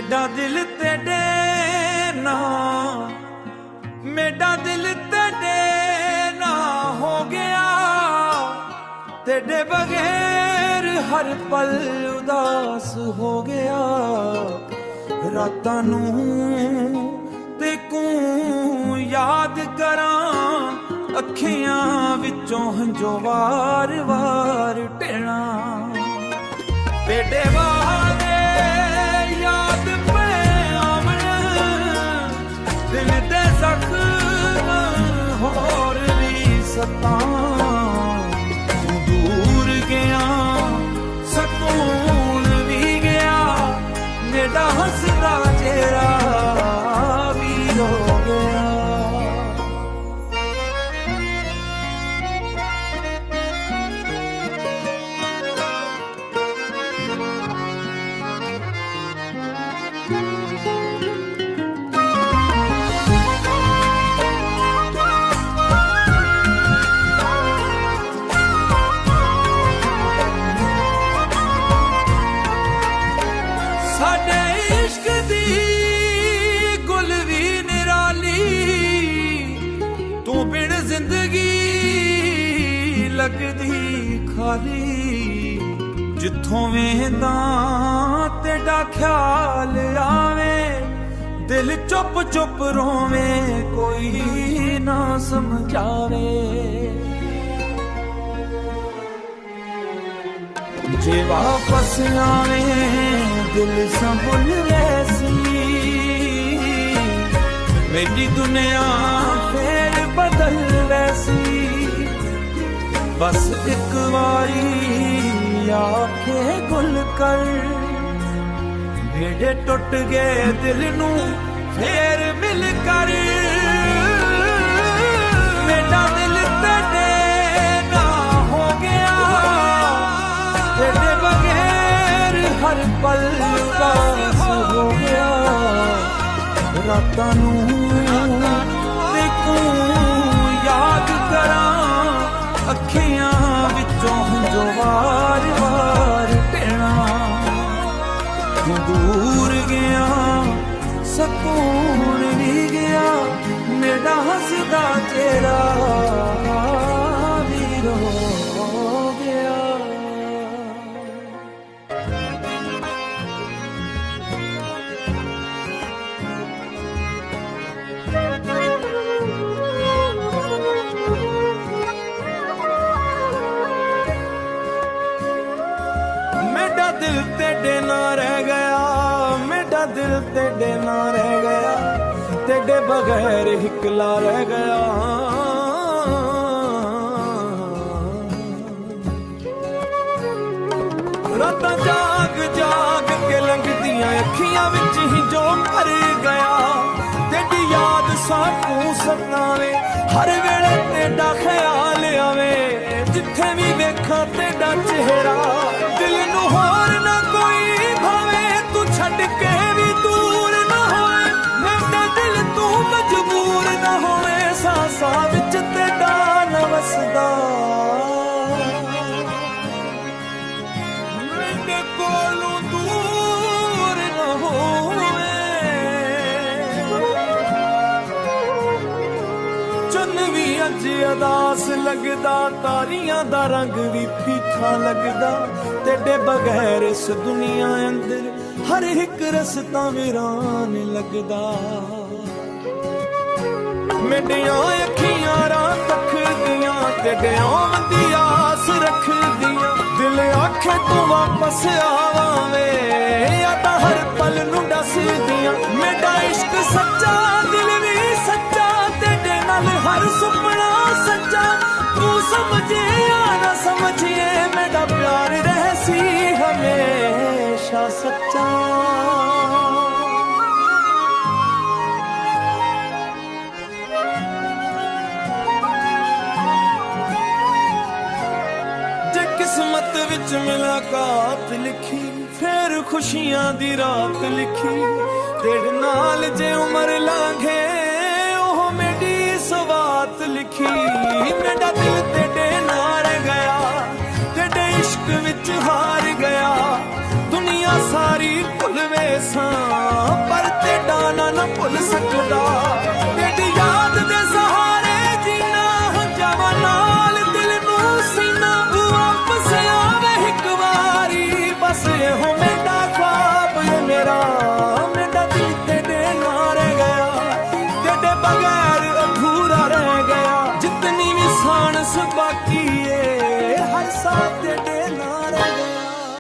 मेरा दिल तेरे ना, मेरा दिल तेरे ना हो गया, तेरे बगैर हर पल उदास हो गया। रातां नूं तेकू याद करां, अखियां विचों हंजो वार वार ढेणा। तेरे वादे याद पे आवन, दिल दे जख्म होर भी सतां। तू दूर गया सकून भी गया, मेरा हसदा चेहरा भी रो गया। साडे इश्क दी गुल भी निराली, तू बिन जिंदगी लगदी खाली। जिथों वेंदा तेरा ख्याल आवे, दिल चुप चुप रोवे, कोई ना समझावे। जे वापस आवे दिल संभुल वैसी, मेरी दुनिया फिर बदल वैसी। बस एक बारी आखे गुल कर, भेड़े टुट गए दिल नू फिर मिल कर। मेरा दिल तेरे ना हो गया, तेरे बगैर हर पल उदास हो गया। रातां नूं तेकू याद करां, अखियां विचों हंजो वार वार ढेणा। तू दूर गया सकून भी गया, मेरा हसदा चेहरा भी रो गया। मेरा दिल तेरे ना रह गया, मेरा दिल तेरे ना रह गया, तेरे बगैर हिकला रह गया। रातां जाग जाग के लंघदियां अखियां विच ही जो भर गया। तेरी याद सानू सतावे, हर वेले तेरा ख्याल आवे। जिथे भी वेखां तेरा चेहरा, दिल नू होर ना कोई भावे। तू छड्ड के भी दूर ना होए, मेरा दिल तू मजबूर ना होए। सांसां विच तेरा ना वसदा, मेरे कोलों दूर ना होए। चन्न भी अज अदास लगदा, तारियां दा रंग भी फीका लगदा। तेरे बगैर इस दुनिया अंदर हर एक रस्ता वीरान लगदा। मेरियां अखियां रात तकदियां, तेरे आउण दी आस रखदियां। दिल आखे तू वापस आवे, या तां हर पल नूं दसदियां। मेरा इश्क सच्चा, दिल भी सच्चा, तेरे नाल हर सुपना सच्चा। तू समझे या ना समझिए, मेरा प्यार रहसी हमेशा सच्चा। जे किस्मत विच मुलाकात लिखी, फिर खुशियां दी रात लिखी। तेरे नाल जे उम्र लांघे, ओह मेरी सवात लिखी। मेरा दिल तेरे नाल गया, तेरे इश्क विच हार गया। दुनिया सारी भुल वे सां, ਭੁੱਲ ਸਕਦਾ। ਤੇਰੀ ਯਾਦ ਦੇ ਸਹਾਰੇ ਜੀਣਾ ਜਾਵਾਂ ਨਾਲ ਦਿਲ ਨੂੰ ਸੀਨਾ, ਤੂੰ ਵਾਪਸ ਆਵੇ ਇੱਕ ਵਾਰੀ ਬਸ ਇਹੋ ਮੇਰਾ ख्वाब ਏ ਮੇਰਾ ਦਿਲ ਤੇਰੇ ਨਾਲ ਰਹਿ ਗਿਆ, ਤੇਰੇ ਬਗੈਰ ਅਧੂਰਾ ਰਹਿ ਗਿਆ। ਜਿਤਨੀ ਵੀ ਸਾਨਸ ਬਾਕੀ